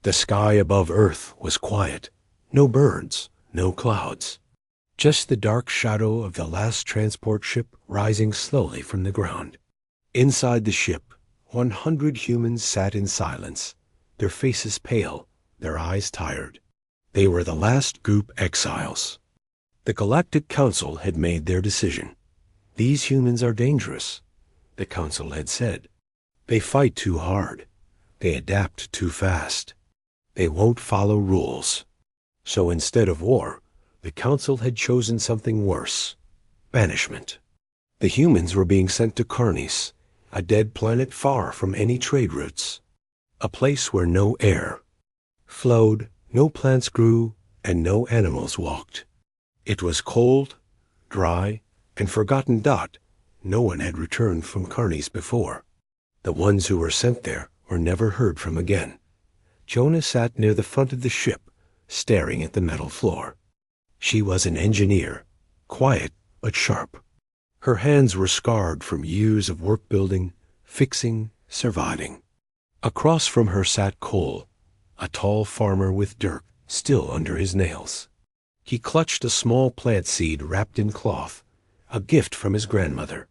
The sky above Earth was quiet. No birds, no clouds. Just the dark shadow of the last transport ship rising slowly from the ground. Inside the ship, 100 humans sat in silence, their faces pale, their eyes tired. They were the last group exiles. The Galactic Council had made their decision. These humans are dangerous, the Council had said. They fight too hard. They adapt too fast. They won't follow rules. So instead of war, the Council had chosen something worse: banishment. The humans were being sent to Carnis, a dead planet far from any trade routes. A place where no air flowed, no plants grew, and no animals walked. It was cold, dry, and forgotten. No one had returned from Carnis before. The ones who were sent there were never heard from again. Jonah sat near the front of the ship, staring at the metal floor. She was an engineer, quiet but sharp. Her hands were scarred from years of work building, fixing, surviving. Across from her sat Cole, a tall farmer with dirt still under his nails. He clutched a small plant seed wrapped in cloth, a gift from his grandmother.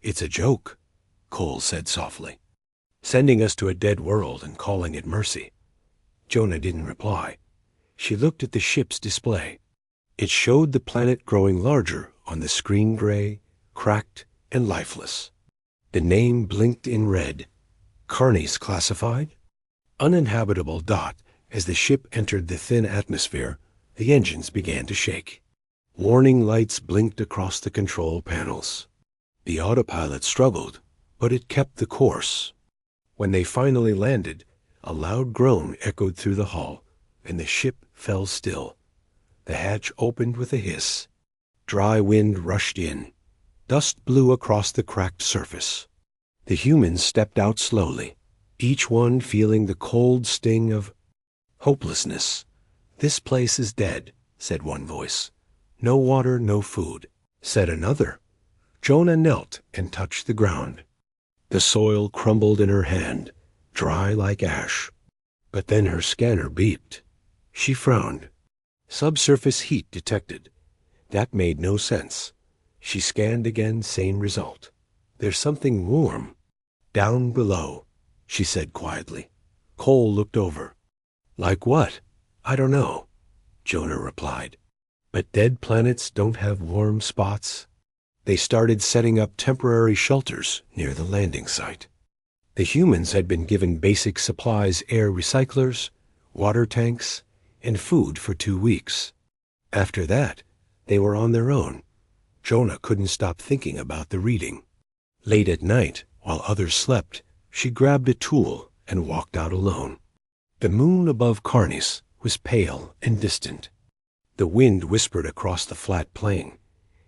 "It's a joke," Cole said softly. "Sending us to a dead world and calling it mercy." Jonah didn't reply. She looked at the ship's display. It showed the planet growing larger on the screen, gray, cracked, and lifeless. The name blinked in red. Carnis classified? Uninhabitable. As the ship entered the thin atmosphere, the engines began to shake. Warning lights blinked across the control panels. The autopilot struggled, but it kept the course. When they finally landed, a loud groan echoed through the hull, and the ship fell still. The hatch opened with a hiss. Dry wind rushed in. Dust blew across the cracked surface. The humans stepped out slowly, each one feeling the cold sting of hopelessness. "This place is dead," said one voice. "No water, no food," said another. Jonah knelt and touched the ground. The soil crumbled in her hand, dry like ash. But then her scanner beeped. She frowned. Subsurface heat detected. That made no sense. She scanned again, same result. "There's something warm down below," she said quietly. Cole looked over. "Like what?" "I don't know," Jonah replied. "But dead planets don't have warm spots." They started setting up temporary shelters near the landing site. The humans had been given basic supplies, air recyclers, water tanks, and food for 2 weeks. After that, they were on their own. Jonah couldn't stop thinking about the reading. Late at night, while others slept, she grabbed a tool and walked out alone. The moon above Carnis was pale and distant. The wind whispered across the flat plain.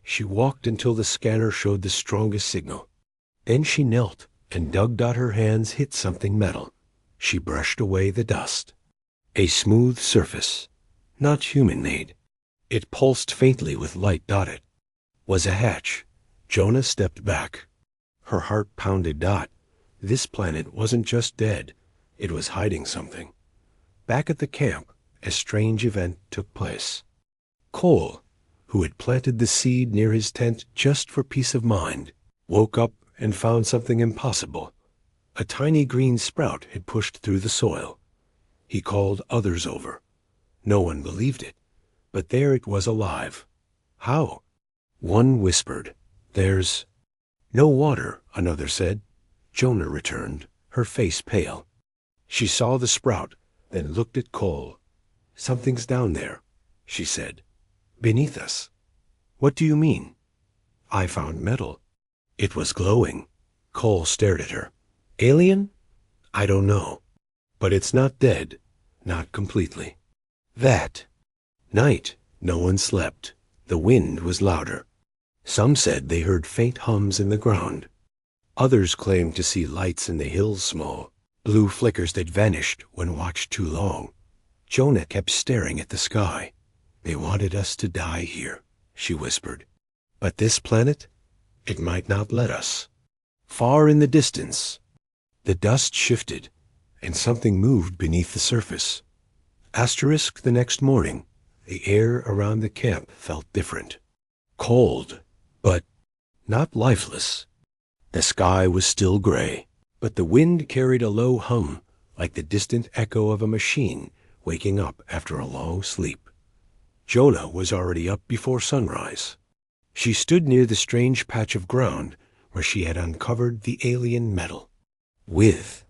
She walked until the scanner showed the strongest signal. Then she knelt and dug. Her hands hit something metal. She brushed away the dust. A smooth surface, not human-made. It pulsed faintly with light. It was a hatch. Jonah stepped back. Her heart pounded. This planet wasn't just dead. It was hiding something. Back at the camp, a strange event took place. Cole, who had planted the seed near his tent just for peace of mind, woke up and found something impossible. A tiny green sprout had pushed through the soil. He called others over. No one believed it, but there it was alive. "How?" One whispered. "There's no water," another said. Jonah returned, her face pale. She saw the sprout, then looked at Cole. "Something's down there," she said. "Beneath us." "What do you mean?" "I found metal." It was glowing. Cole stared at her. "Alien?" "I don't know. But it's not dead. Not completely." That night, no one slept. The wind was louder. Some said they heard faint hums in the ground. Others claimed to see lights in the hills, small, blue flickers that vanished when watched too long. Jonah kept staring at the sky. "They wanted us to die here," she whispered. "But this planet, it might not let us." Far in the distance, the dust shifted, and something moved beneath the surface. Asterisk the next morning, the air around the camp felt different. Cold, but not lifeless. The sky was still gray, but the wind carried a low hum, like the distant echo of a machine waking up after a long sleep. Jonah was already up before sunrise. She stood near the strange patch of ground where she had uncovered the alien metal. With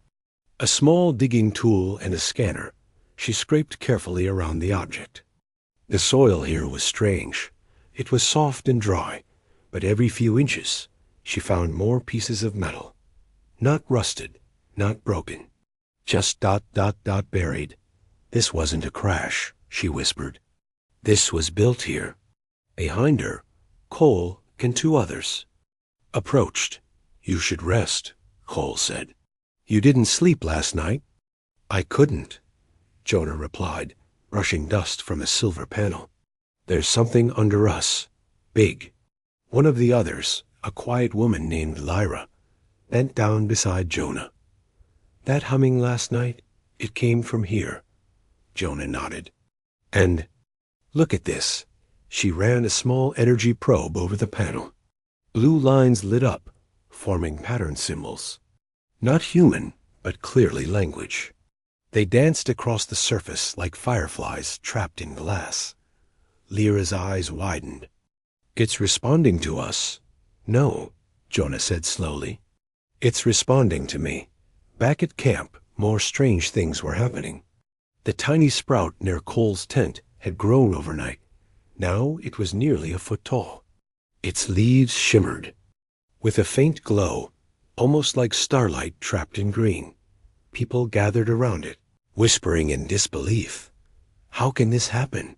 a small digging tool and a scanner, she scraped carefully around the object. The soil here was strange. It was soft and dry, but every few inches she found more pieces of metal. Not rusted, not broken, just ... buried. This wasn't a crash, she whispered. This was built here. Behind her, Cole and two others approached. You should rest, Cole said. You didn't sleep last night? I couldn't, Jonah replied, brushing dust from a silver panel. There's something under us, big. One of the others, a quiet woman named Lyra, bent down beside Jonah. That humming last night, it came from here. Jonah nodded. And look at this. She ran a small energy probe over the panel. Blue lines lit up, forming pattern symbols. Not human, but clearly language. They danced across the surface like fireflies trapped in glass. Lyra's eyes widened. It's responding to us. No, Jonah said slowly. It's responding to me. Back at camp, more strange things were happening. The tiny sprout near Cole's tent had grown overnight. Now it was nearly a foot tall. Its leaves shimmered with a faint glow, almost like starlight trapped in green. People gathered around it, whispering in disbelief. How can this happen?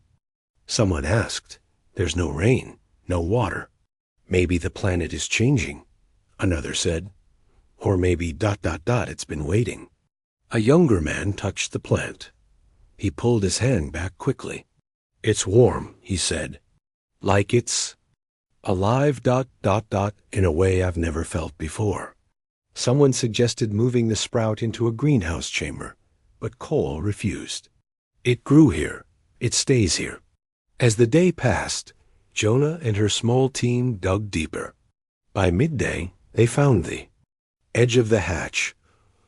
Someone asked. There's no rain, no water. Maybe the planet is changing, another said. Or maybe ... it's been waiting. A younger man touched the plant. He pulled his hand back quickly. It's warm, he said. Like it's alive ... in a way I've never felt before. Someone suggested moving the sprout into a greenhouse chamber, but Cole refused. It grew here. It stays here. As the day passed, Jonah and her small team dug deeper. By midday, they found the edge of the hatch,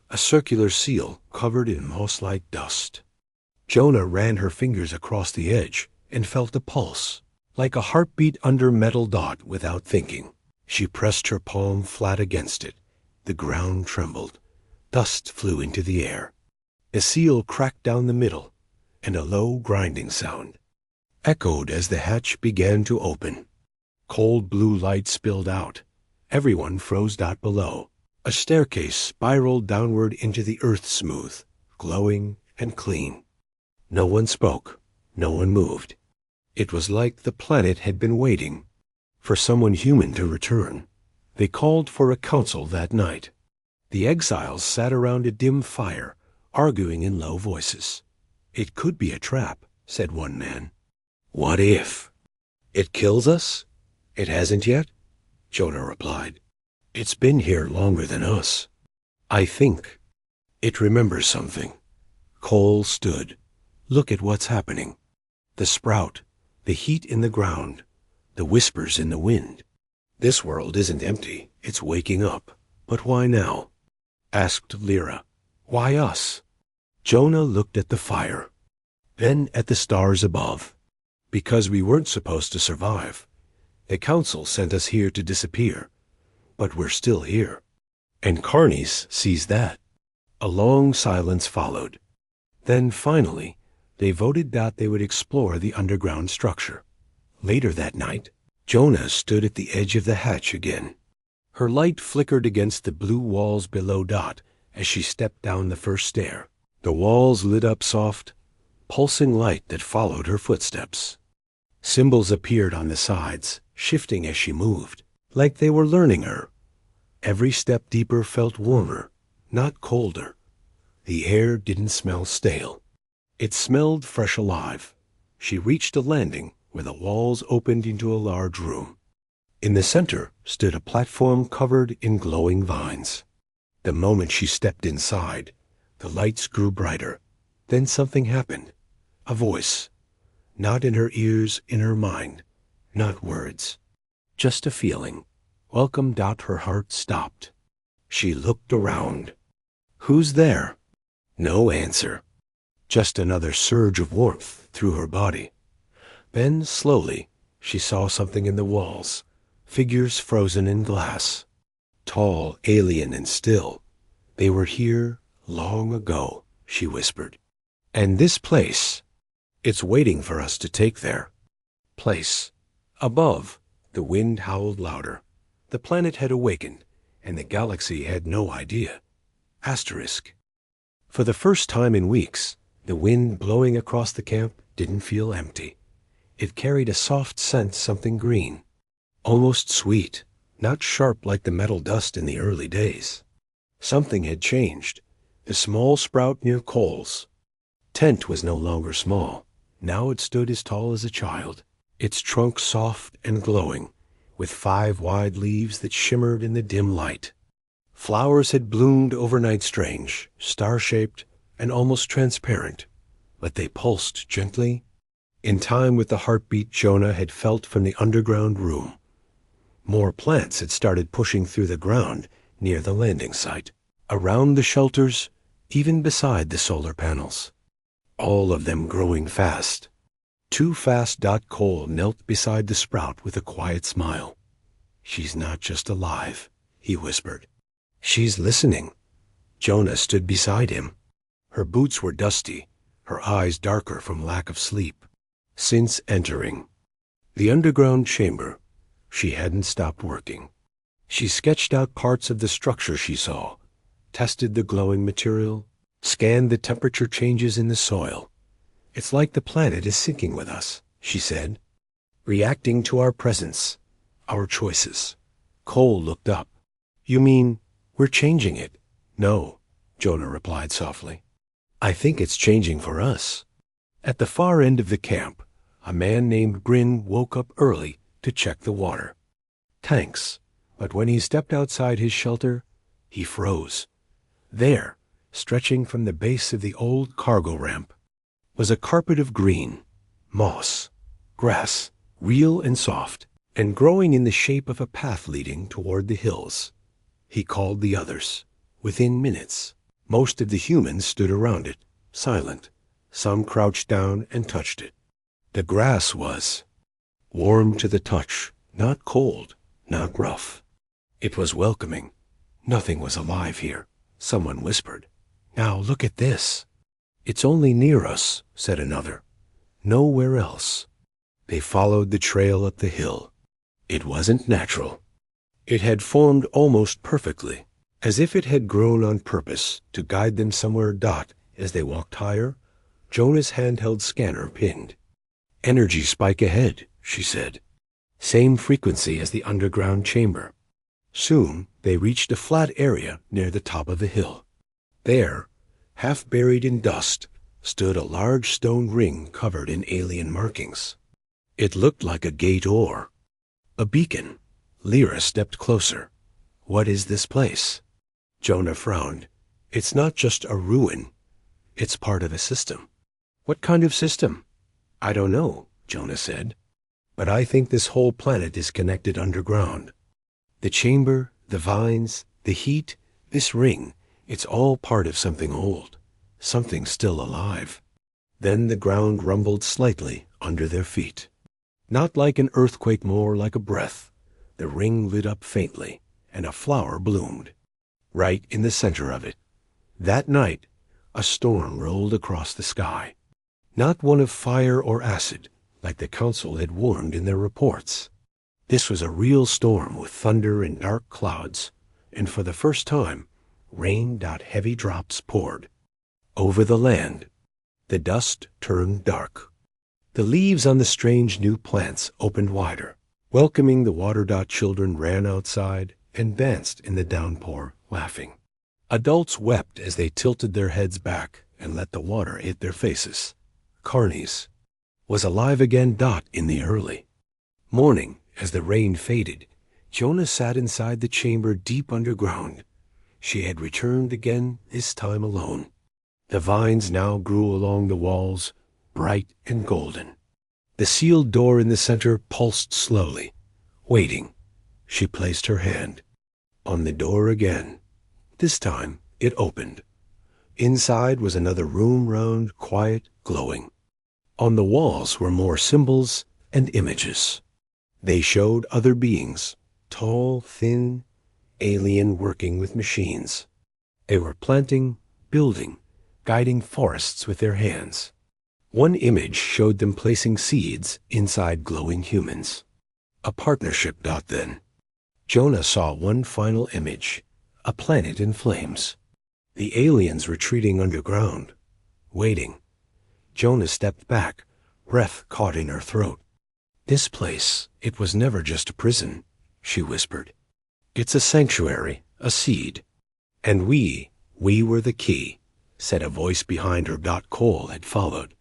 a circular seal covered in moss-like dust. Jonah ran her fingers across the edge and felt a pulse, like a heartbeat under metal dot without thinking. She pressed her palm flat against it. The ground trembled. Dust flew into the air. The seal cracked down the middle, and a low grinding sound echoed as the hatch began to open. Cold blue light spilled out. Everyone froze out below. A staircase spiraled downward into the earth smooth, glowing and clean. No one spoke. No one moved. It was like the planet had been waiting for someone human to return. They called for a council that night. The exiles sat around a dim fire, arguing in low voices. It could be a trap, said one man. What if? It kills us? It hasn't yet, Jonah replied. It's been here longer than us. I think it remembers something. Cole stood. Look at what's happening. The sprout, the heat in the ground, the whispers in the wind. This world isn't empty. It's waking up. But why now? Asked Lyra. Why us? Jonah looked at the fire, then at the stars above. Because we weren't supposed to survive. The council sent us here to disappear. But we're still here. And Carnes sees that. A long silence followed. Then finally, they voted that they would explore the underground structure. Later that night, Jonah stood at the edge of the hatch again. Her light flickered against the blue walls below Dot as she stepped down the first stair. The walls lit up soft, pulsing light that followed her footsteps. Symbols appeared on the sides, shifting as she moved, like they were learning her. Every step deeper felt warmer, not colder. The air didn't smell stale. It smelled fresh alive. She reached a landing where the walls opened into a large room. In the center stood a platform covered in glowing vines. The moment she stepped inside, the lights grew brighter. Then something happened. A voice, not in her ears, in her mind, not words, just a feeling. Welcome. Her heart stopped. She looked around. Who's there? No answer. Just another surge of warmth through her body. Then, slowly, she saw something in the walls, figures frozen in glass. Tall, alien, and still. They were here long ago, she whispered. And this place, it's waiting for us to take there. Place. Above, the wind howled louder. The planet had awakened, and the galaxy had no idea. Asterisk. For the first time in weeks, the wind blowing across the camp didn't feel empty. It carried a soft scent, something green, almost sweet, not sharp like the metal dust in the early days. Something had changed. The small sprout near Cole's tent was no longer small. Now it stood as tall as a child, its trunk soft and glowing, with 5 wide leaves that shimmered in the dim light. Flowers had bloomed overnight, strange, star-shaped, and almost transparent, but they pulsed gently, in time with the heartbeat Jonah had felt from the underground room. More plants had started pushing through the ground near the landing site, around the shelters, even beside the solar panels. All of them growing fast. Too fast. Cole knelt beside the sprout with a quiet smile. She's not just alive, he whispered. She's listening. Jonah stood beside him. Her boots were dusty, her eyes darker from lack of sleep. Since entering the underground chamber, she hadn't stopped working. She sketched out parts of the structure she saw, tested the glowing material, scanned the temperature changes in the soil. It's like the planet is syncing with us, she said, reacting to our presence, our choices. Cole looked up. You mean we're changing it? No, Jonah replied softly. I think it's changing for us. At the far end of the camp, a man named Grin woke up early to check the water tanks, but when he stepped outside his shelter, he froze. There, stretching from the base of the old cargo ramp, was a carpet of green, moss, grass, real and soft, and growing in the shape of a path leading toward the hills. He called the others. Within minutes, most of the humans stood around it, silent. Some crouched down and touched it. The grass was warm to the touch, not cold, not rough. It was welcoming. Nothing was alive here, someone whispered. Now look at this. It's only near us, said another. Nowhere else. They followed the trail up the hill. It wasn't natural. It had formed almost perfectly, as if it had grown on purpose to guide them somewhere. As they walked higher, Jonah's handheld scanner pinned. Energy spike ahead, she said. Same frequency as the underground chamber. Soon they reached a flat area near the top of the hill. There, half buried in dust, stood a large stone ring covered in alien markings. It looked like a gate or a beacon. Lyra stepped closer. What is this place? Jonah frowned. It's not just a ruin. It's part of a system. What kind of system? I don't know, Jonah said. But I think this whole planet is connected underground. The chamber, the vines, the heat, this ring, it's all part of something old, something still alive. Then the ground rumbled slightly under their feet. Not like an earthquake, more like a breath. The ring lit up faintly, and a flower bloomed. Right in the center of it. That night, a storm rolled across the sky. Not one of fire or acid, like the council had warned in their reports. This was a real storm with thunder and dark clouds, and for the first time, rain. Heavy drops poured. Over the land, the dust turned dark. The leaves on the strange new plants opened wider, welcoming the water. Children ran outside and danced in the downpour, laughing. Adults wept as they tilted their heads back and let the water hit their faces. Carnes was alive again. In the early morning, as the rain faded, Jonah sat inside the chamber deep underground. She had returned again, this time alone. The vines now grew along the walls, bright and golden. The sealed door in the center pulsed slowly. Waiting, she placed her hand on the door again. This time it opened. Inside was another room, round, quiet, glowing. On the walls were more symbols and images. They showed other beings, tall, thin, alien, working with machines. They were planting, building, guiding forests with their hands. One image showed them placing seeds inside glowing humans. A partnership. Then Jonah saw one final image, a planet in flames. The aliens retreating underground, waiting. Jonah stepped back, breath caught in her throat. This place, it was never just a prison, she whispered. It's a sanctuary, a seed. And we were the key, said a voice behind her. Cole had followed.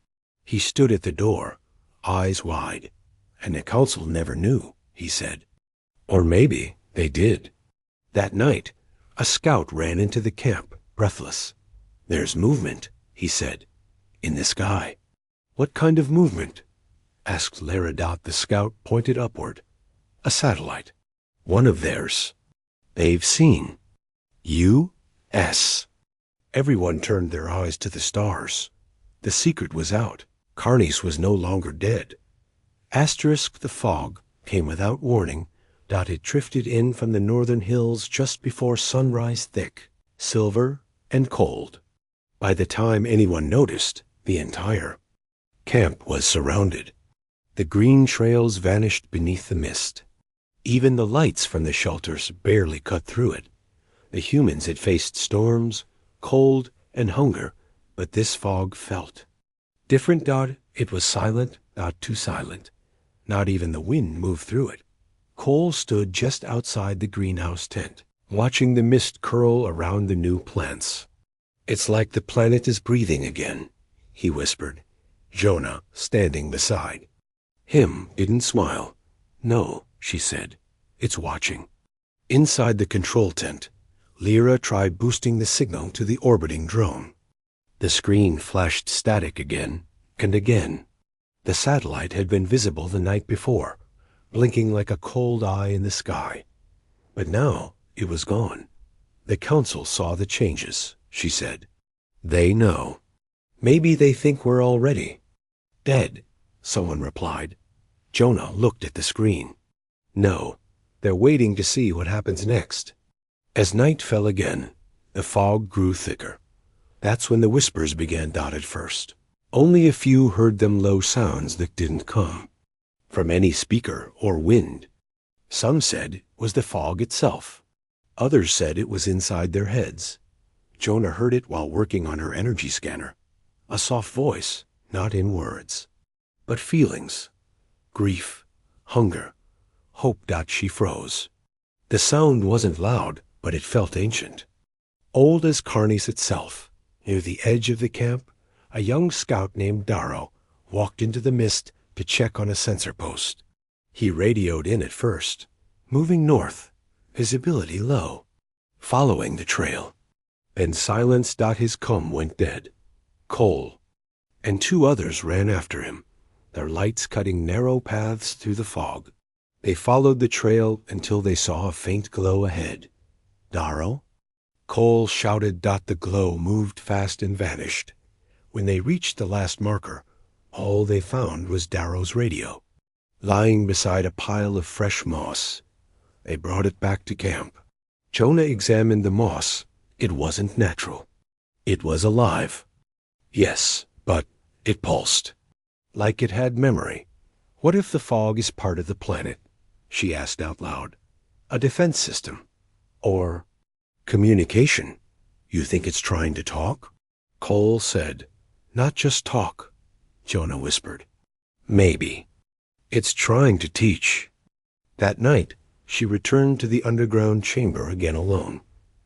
He stood at the door, eyes wide. And the council never knew, he said. Or maybe they did. That night, a scout ran into the camp, breathless. There's movement, he said, in the sky. What kind of movement? Asked Lara. The scout pointed upward. A satellite. One of theirs. They've seen. U.S. Everyone turned their eyes to the stars. The secret was out. Carnice was no longer dead. The fog came without warning. It drifted in from the northern hills just before sunrise, thick, silver, and cold. By the time anyone noticed, the entire camp was surrounded. The green trails vanished beneath the mist. Even the lights from the shelters barely cut through it. The humans had faced storms, cold, and hunger, but this fog felt different. It was silent, not too silent. Not even the wind moved through it. Cole stood just outside the greenhouse tent, watching the mist curl around the new plants. It's like the planet is breathing again, he whispered. Jonah, standing beside him, didn't smile. No, she said. It's watching. Inside the control tent, Lyra tried boosting the signal to the orbiting drone. The screen flashed static again and again. The satellite had been visible the night before, blinking like a cold eye in the sky. But now it was gone. The council saw the changes, she said. They know. Maybe they think we're already dead, someone replied. Jonah looked at the screen. No, they're waiting to see what happens next. As night fell again, the fog grew thicker. That's when the whispers began. At first, only a few heard them, low sounds that didn't come from any speaker or wind. Some said it was the fog itself. Others said it was inside their heads. Jonah heard it while working on her energy scanner. A soft voice, not in words, but feelings. Grief, hunger, hope. She froze. The sound wasn't loud, but it felt ancient. Old as Carnice itself. Near the edge of the camp, a young scout named Darrow walked into the mist to check on a sensor post. He radioed in at first, moving north, visibility low, following the trail. Then silence. His comm went dead. Cole and two others ran after him, their lights cutting narrow paths through the fog. They followed the trail until they saw a faint glow ahead. Darrow? Cole shouted. The glow moved fast and vanished. When they reached the last marker, all they found was Darrow's radio, lying beside a pile of fresh moss. They brought it back to camp. Jonah examined the moss. It wasn't natural. It was alive. Yes, but it pulsed, like it had memory. What if the fog is part of the planet? She asked out loud. A defense system? Or communication? You think it's trying to talk? Cole said. Not just talk, Jonah whispered. Maybe. It's trying to teach. That night, she returned to the underground chamber again alone.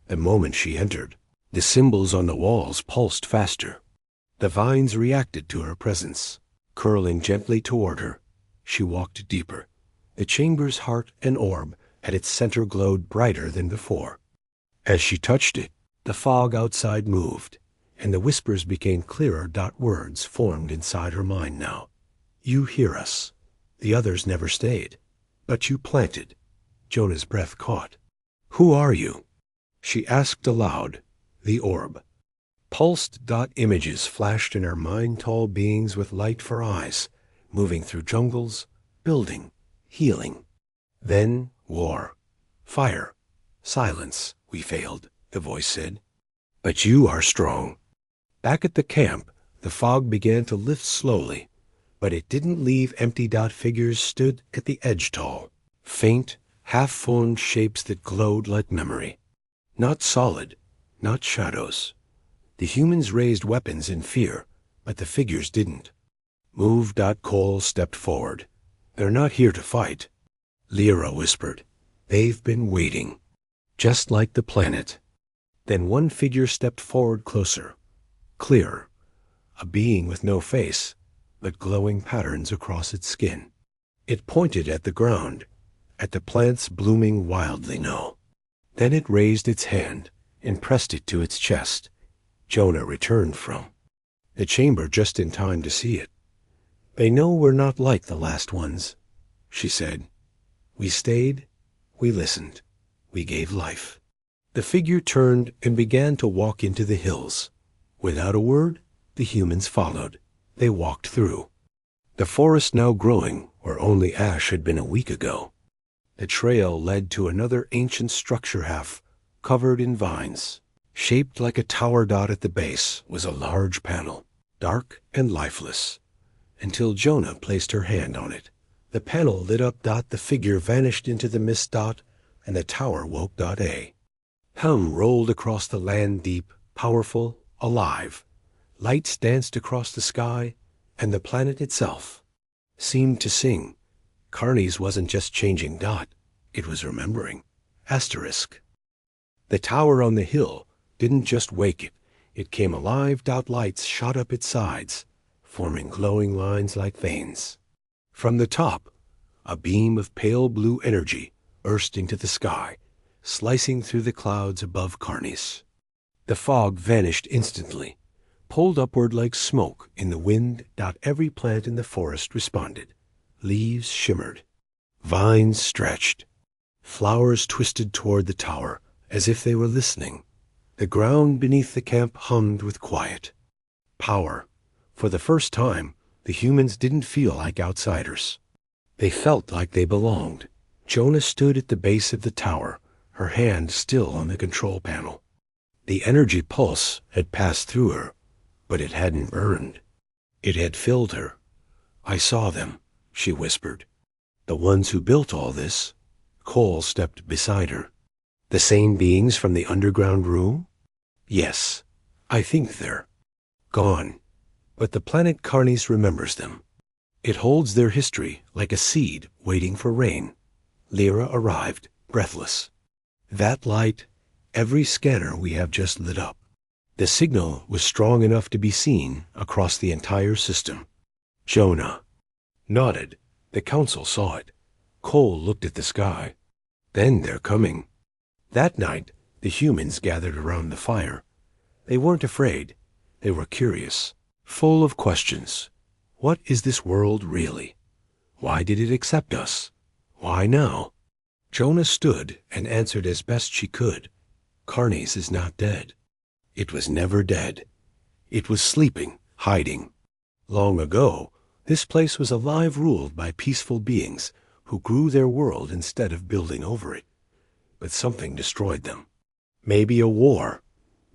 The moment she entered, the symbols on the walls pulsed faster. The vines reacted to her presence, curling gently toward her. She walked deeper. The chamber's heart and orb at its center glowed brighter than before. As she touched it, the fog outside moved, and the whispers became clearer. Words formed inside her mind now. You hear us. The others never stayed. But you planted. Jonah's breath caught. Who are you? She asked aloud. The orb. Pulsed. Images flashed in her mind, tall beings with light for eyes, moving through jungles, building, healing. Then war. Fire. Silence. We failed, the voice said. But you are strong. Back at the camp, the fog began to lift slowly, but it didn't leave empty. Figures stood at the edge tall, faint, half-formed shapes that glowed like memory. Not solid, not shadows. The humans raised weapons in fear, but the figures didn't. Move. Cole stepped forward. They're not here to fight. Lyra whispered. They've been waiting. Just like the planet. Then one figure stepped forward closer. Clearer. A being with no face, but glowing patterns across its skin. It pointed at the ground, at the plants blooming wildly. No. Then it raised its hand and pressed it to its chest. Jonah returned from the chamber just in time to see it. They know we're not like the last ones, she said. We stayed, we listened, we gave life. The figure turned and began to walk into the hills. Without a word, the humans followed. They walked through. The forest now growing where only ash had been a week ago. The trail led to another ancient structure half covered in vines. Shaped like a tower. At the base was a large panel, dark and lifeless, until Jonah placed her hand on it. The panel lit up. The figure vanished into the mist. And the tower woke. A hum rolled across the land, deep, powerful, alive. Lights danced across the sky, and the planet itself seemed to sing. Carnes wasn't just changing. It was remembering. Asterisk. The tower on the hill didn't just wake it. It came alive. Lights shot up its sides, forming glowing lines like veins. From the top, a beam of pale blue energy burst into the sky, slicing through the clouds above Carnes. The fog vanished instantly, pulled upward like smoke in the wind. Every plant in the forest responded. Leaves shimmered. Vines stretched. Flowers twisted toward the tower as if they were listening. The ground beneath the camp hummed with quiet. Power. For the first time, the humans didn't feel like outsiders. They felt like they belonged. Jonah stood at the base of the tower, her hand still on the control panel. The energy pulse had passed through her, but it hadn't burned. It had filled her. I saw them, she whispered. The ones who built all this. Cole stepped beside her. The same beings from the underground room? Yes, I think they're gone. But the planet Carnes remembers them. It holds their history like a seed waiting for rain. Lyra arrived, breathless. That light, every scanner we have just lit up. The signal was strong enough to be seen across the entire system. Jonah nodded. The council saw it. Cole looked at the sky. Then they're coming. That night, the humans gathered around the fire. They weren't afraid. They were curious, full of questions. What is this world really? Why did it accept us? Why now? Jonah stood and answered as best she could. Carnes is not dead. It was never dead. It was sleeping, hiding. Long ago, this place was alive, ruled by peaceful beings who grew their world instead of building over it. But something destroyed them. Maybe a war.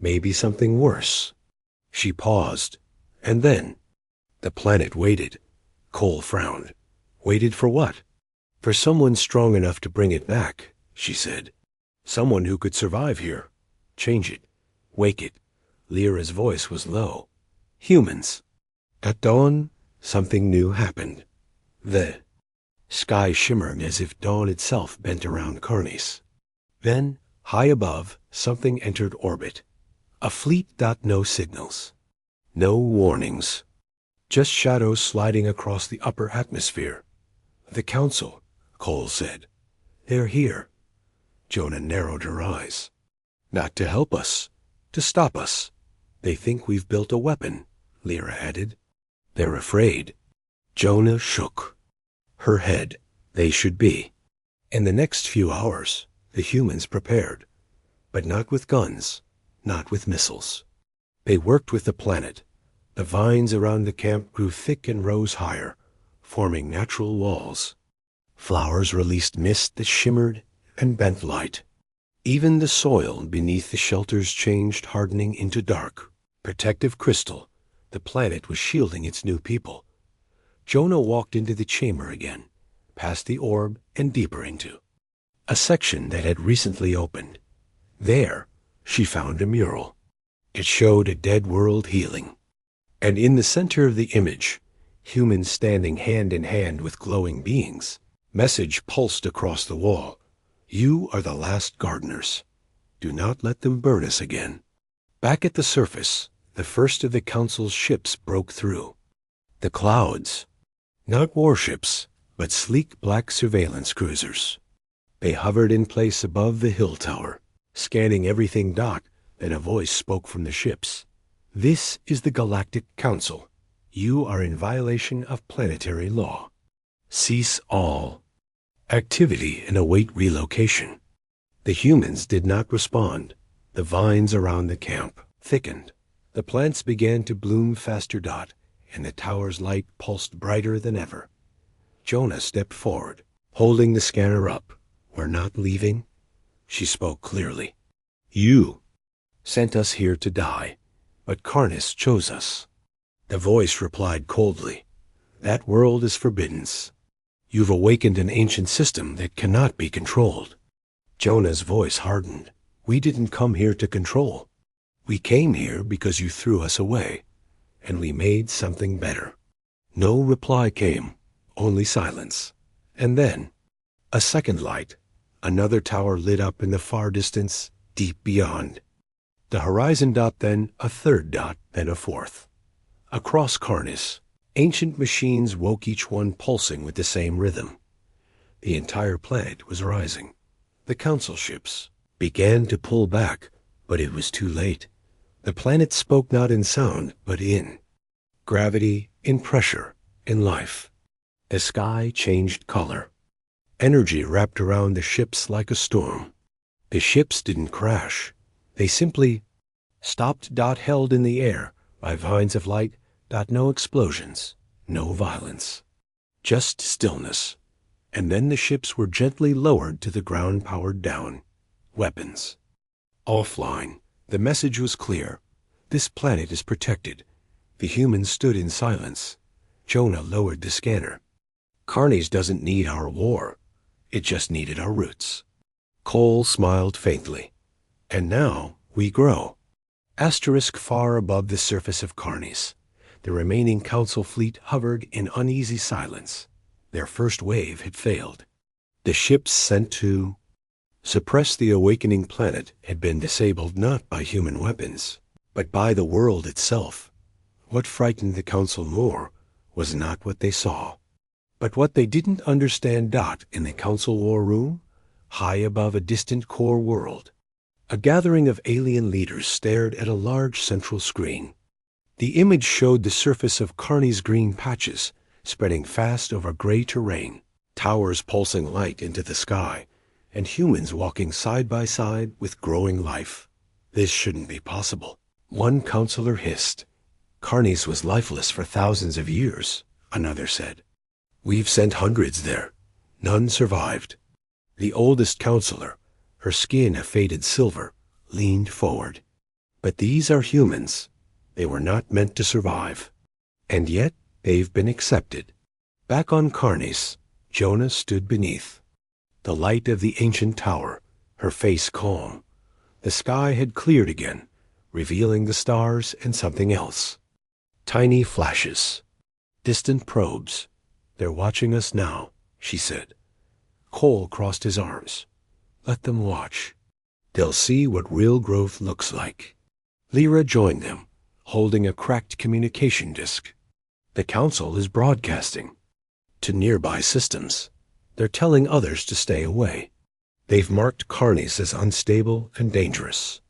Maybe something worse. She paused. And then, the planet waited. Cole frowned. Waited for what? For someone strong enough to bring it back, she said. Someone who could survive here. Change it. Wake it. Lyra's voice was low. Humans. At dawn, something new happened. The sky shimmered as if dawn itself bent around Carnes. Then, high above, something entered orbit. A fleet. No signals. No warnings. Just shadows sliding across the upper atmosphere. The council, Cole said. They're here. Jonah narrowed her eyes. Not to help us. To stop us. They think we've built a weapon, Lyra added. They're afraid. Jonah shook her head. They should be. In the next few hours, the humans prepared, but not with guns, not with missiles. They worked with the planet. The vines around the camp grew thick and rose higher, forming natural walls. Flowers released mist that shimmered and bent light. Even the soil beneath the shelters changed, hardening into dark, protective crystal. The planet was shielding its new people. Jonah walked into the chamber again, past the orb and deeper into a section that had recently opened. There, she found a mural. It showed a dead world healing. And in the center of the image, humans standing hand in hand with glowing beings, message pulsed across the wall. You are the last gardeners. Do not let them burn us again. Back at the surface, the first of the Council's ships broke through. The clouds, not warships, but sleek black surveillance cruisers. They hovered in place above the hill tower, scanning everything. Then a voice spoke from the ships. This is the Galactic Council. You are in violation of planetary law. Cease all activity and await relocation. The humans did not respond. The vines around the camp thickened. The plants began to bloom faster. And the tower's light pulsed brighter than ever. Jonah stepped forward, holding the scanner up. We're not leaving. She spoke clearly. You sent us here to die, but Karnis chose us. The voice replied coldly. That world is forbidden. You've awakened an ancient system that cannot be controlled. Jonah's voice hardened. We didn't come here to control. We came here because you threw us away, and we made something better. No reply came, only silence. And then, a second light. Another tower lit up in the far distance, deep beyond. The horizon. Then a third. Then a fourth. Across Karnis, ancient machines woke, each one pulsing with the same rhythm. The entire planet was rising. The council ships began to pull back, but it was too late. The planet spoke not in sound, but in gravity, in pressure, in life. The sky changed color. Energy wrapped around the ships like a storm. The ships didn't crash. They simply stopped. Held in the air by vines of light. No explosions, no violence, just stillness. And then the ships were gently lowered to the ground, powered down. Weapons offline. The message was clear. This planet is protected. The humans stood in silence. Jonah lowered the scanner. Karnis doesn't need our war. It just needed our roots. Cole smiled faintly. And now we grow. Asterisk. Far above the surface of Karnis, the remaining council fleet hovered in uneasy silence. Their first wave had failed. The ships sent to suppress the awakening planet had been disabled not by human weapons, but by the world itself. What frightened the council more was not what they saw, but what they didn't understand. In the council war room, high above a distant core world, a gathering of alien leaders stared at a large central screen. The image showed the surface of Karnis' green patches spreading fast over gray terrain, towers pulsing light into the sky, and humans walking side by side with growing life. This shouldn't be possible. One counselor hissed. Karnis was lifeless for thousands of years, another said. We've sent hundreds there. None survived. The oldest counselor, her skin a faded silver, leaned forward. But these are humans. They were not meant to survive. And yet they've been accepted. Back on Karnis, Jonah stood beneath the light of the ancient tower, her face calm. The sky had cleared again, revealing the stars and something else. Tiny flashes. Distant probes. They're watching us now, she said. Cole crossed his arms. Let them watch. They'll see what real growth looks like. Lyra joined them, holding a cracked communication disc. The council is broadcasting to nearby systems. They're telling others to stay away. They've marked Karnis as unstable and dangerous.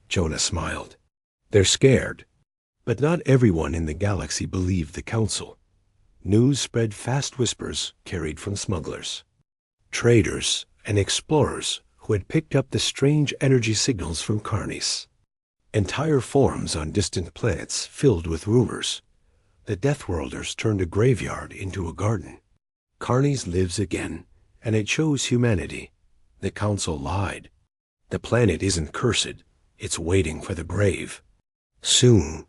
Jonah smiled. They're scared. But not everyone in the galaxy believed the council. News spread fast whispers carried from smugglers, traders, and explorers who had picked up the strange energy signals from Carnis. Entire forums on distant planets filled with rumors. The Deathworlders turned a graveyard into a garden. Carnis lives again, and it chose humanity. The council lied. The planet isn't cursed. It's waiting for the grave. Soon,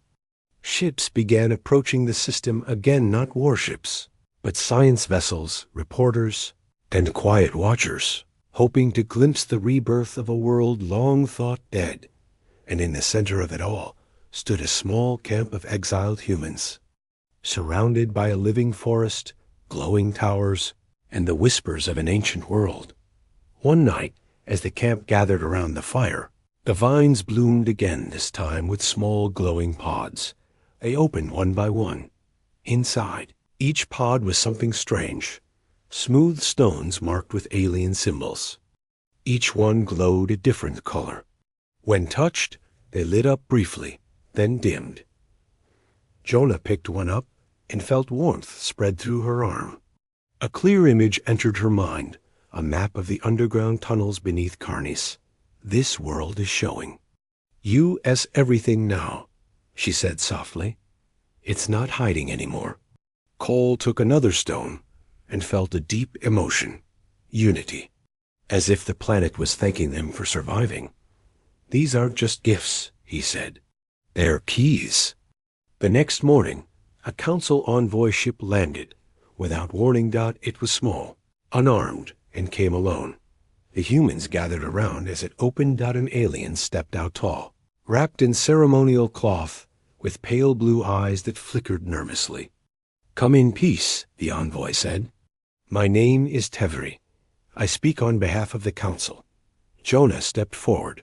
ships began approaching the system again, not warships, but science vessels, reporters, and quiet watchers, hoping to glimpse the rebirth of a world long thought dead. And in the center of it all stood a small camp of exiled humans, surrounded by a living forest, glowing towers, and the whispers of an ancient world. One night, as the camp gathered around the fire, the vines bloomed again, this time with small glowing pods. They opened one by one. Inside, each pod was something strange. Smooth stones marked with alien symbols. Each one glowed a different color. When touched, they lit up briefly, then dimmed. Jonah picked one up and felt warmth spread through her arm. A clear image entered her mind, a map of the underground tunnels beneath Carnis. This world is showing. U.S. everything now, she said softly. It's not hiding anymore. Cole took another stone and felt a deep emotion, unity, as if the planet was thanking them for surviving. These aren't just gifts, he said. They're keys. The next morning, a council envoy ship landed. Without warning, it was small, unarmed, and came alone. The humans gathered around as it opened. An alien stepped out tall, wrapped in ceremonial cloth, with pale blue eyes that flickered nervously. Come in peace, the envoy said. My name is Tevri. I speak on behalf of the council. Jonah stepped forward.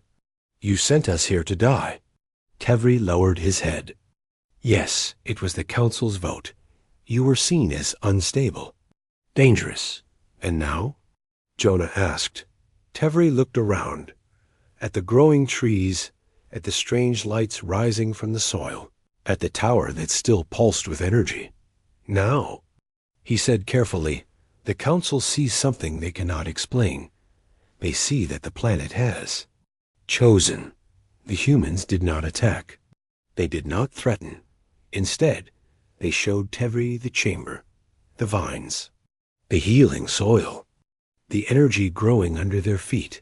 You sent us here to die. Tevri lowered his head. Yes, it was the council's vote. You were seen as unstable, dangerous. And now? Jonah asked. Tevri looked around, at the growing trees, at the strange lights rising from the soil, at the tower that still pulsed with energy. Now, he said carefully, the council sees something they cannot explain. They see that the planet has chosen. The humans did not attack. They did not threaten. Instead, they showed Tevri the chamber, the vines, the healing soil, the energy growing under their feet,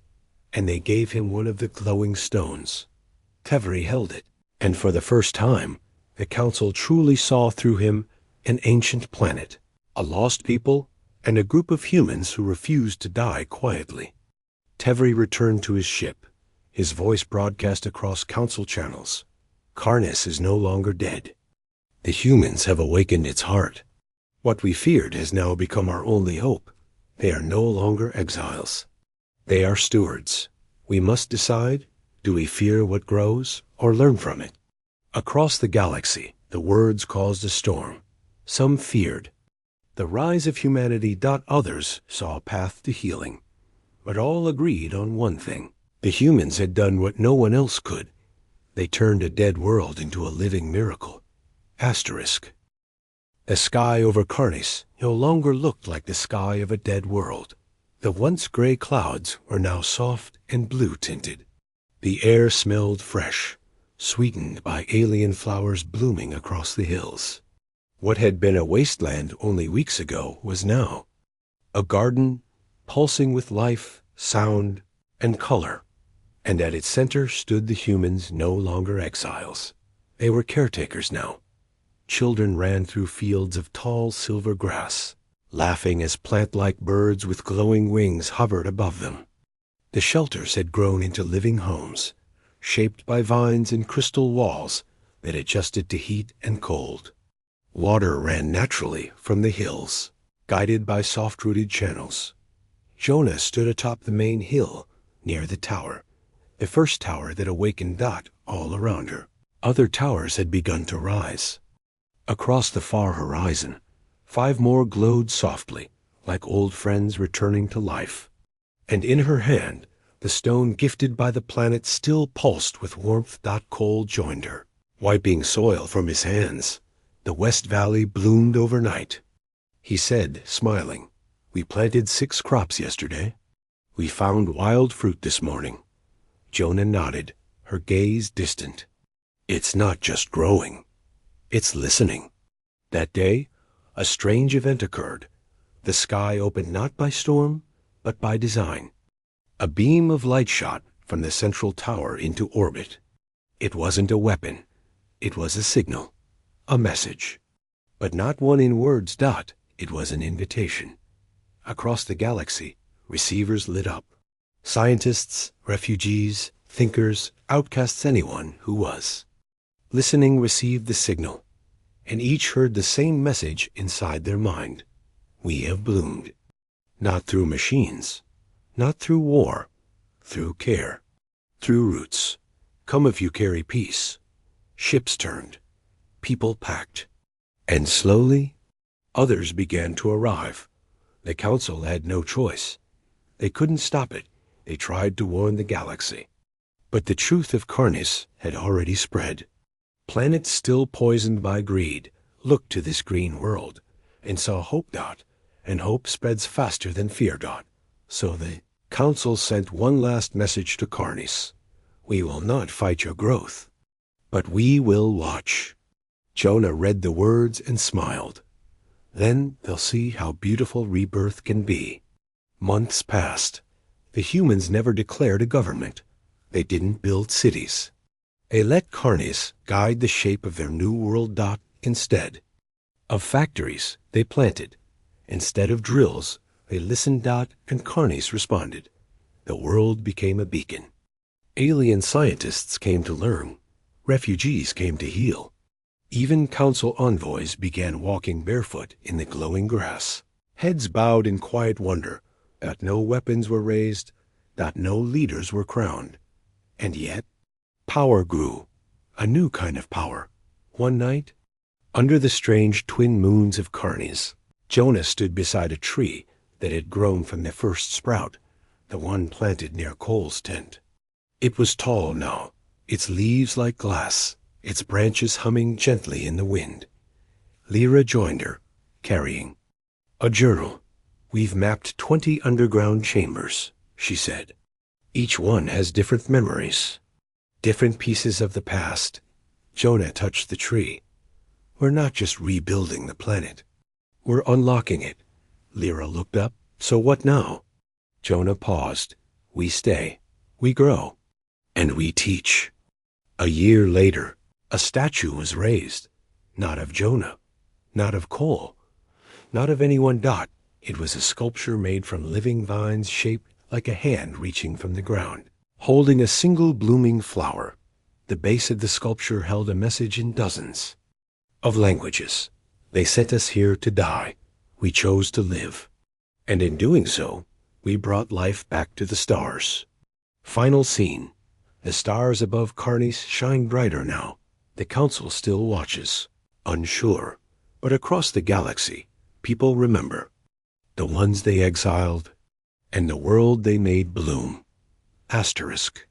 and they gave him one of the glowing stones. Tevri held it, and for the first time, the council truly saw through him an ancient planet, a lost people, and a group of humans who refused to die quietly. Tevri returned to his ship, his voice broadcast across council channels. Carnis is no longer dead. The humans have awakened its heart. What we feared has now become our only hope. They are no longer exiles. They are stewards. We must decide, do we fear what grows or learn from it? Across the galaxy, the words caused a storm. Some feared the rise of humanity. Others saw a path to healing. But all agreed on one thing. The humans had done what no one else could. They turned a dead world into a living miracle. Asterisk. The sky over Carnis no longer looked like the sky of a dead world. The once gray clouds were now soft and blue-tinted. The air smelled fresh, sweetened by alien flowers blooming across the hills. What had been a wasteland only weeks ago was now a garden pulsing with life, sound, and color. And at its center stood the humans, no longer exiles. They were caretakers now. Children ran through fields of tall silver grass, laughing as plant-like birds with glowing wings hovered above them. The shelters had grown into living homes, shaped by vines and crystal walls that adjusted to heat and cold. Water ran naturally from the hills, guided by soft-rooted channels. Jonah stood atop the main hill near the tower, the first tower that awakened all around her. Other towers had begun to rise. Across the far horizon, 5 more glowed softly, like old friends returning to life. And in her hand, the stone gifted by the planet still pulsed with warmth. Cole joined her. Wiping soil from his hands, the West Valley bloomed overnight. He said, smiling, "We planted 6 crops yesterday. We found wild fruit this morning." Jonah nodded, her gaze distant. "It's not just growing. It's listening." That day, a strange event occurred. The sky opened not by storm, but by design. A beam of light shot from the central tower into orbit. It wasn't a weapon. It was a signal, a message. But not one in words. It was an invitation. Across the galaxy, receivers lit up. Scientists, refugees, thinkers, outcasts, anyone who was listening received the signal, and each heard the same message inside their mind. We have bloomed. Not through machines, not through war, through care, through roots. Come if you carry peace. Ships turned, people packed, and slowly others began to arrive. The council had no choice. They couldn't stop it. They tried to warn the galaxy. But the truth of Karnis had already spread. Planets still poisoned by greed looked to this green world and saw hope. And hope spreads faster than fear. So the council sent one last message to Karnis. We will not fight your growth, but we will watch. Jonah read the words and smiled. Then they'll see how beautiful rebirth can be. Months passed. The humans never declared a government. They didn't build cities. They let Karnis guide the shape of their new world. Instead of factories, they planted. Instead of drills, they listened. And Karnis responded. The world became a beacon. Alien scientists came to learn. Refugees came to heal. Even council envoys began walking barefoot in the glowing grass. Heads bowed in quiet wonder that no weapons were raised, that no leaders were crowned. And yet, power grew, a new kind of power. One night, under the strange twin moons of Karnis, Jonah stood beside a tree that had grown from the first sprout, the one planted near Cole's tent. It was tall now, its leaves like glass, its branches humming gently in the wind. Lyra joined her, carrying a journal. We've mapped 20 underground chambers, she said. Each one has different memories, different pieces of the past. Jonah touched the tree. We're not just rebuilding the planet. We're unlocking it. Lyra looked up. So what now? Jonah paused. We stay. We grow. And we teach. A year later, a statue was raised. Not of Jonah. Not of Cole. Not of anyone. It was a sculpture made from living vines shaped like a hand reaching from the ground, holding a single blooming flower. The base of the sculpture held a message in dozens of languages. They sent us here to die. We chose to live. And in doing so, we brought life back to the stars. Final scene. The stars above Karnis shine brighter now. The council still watches, unsure. But across the galaxy, people remember. The ones they exiled, and the world they made bloom. Asterisk.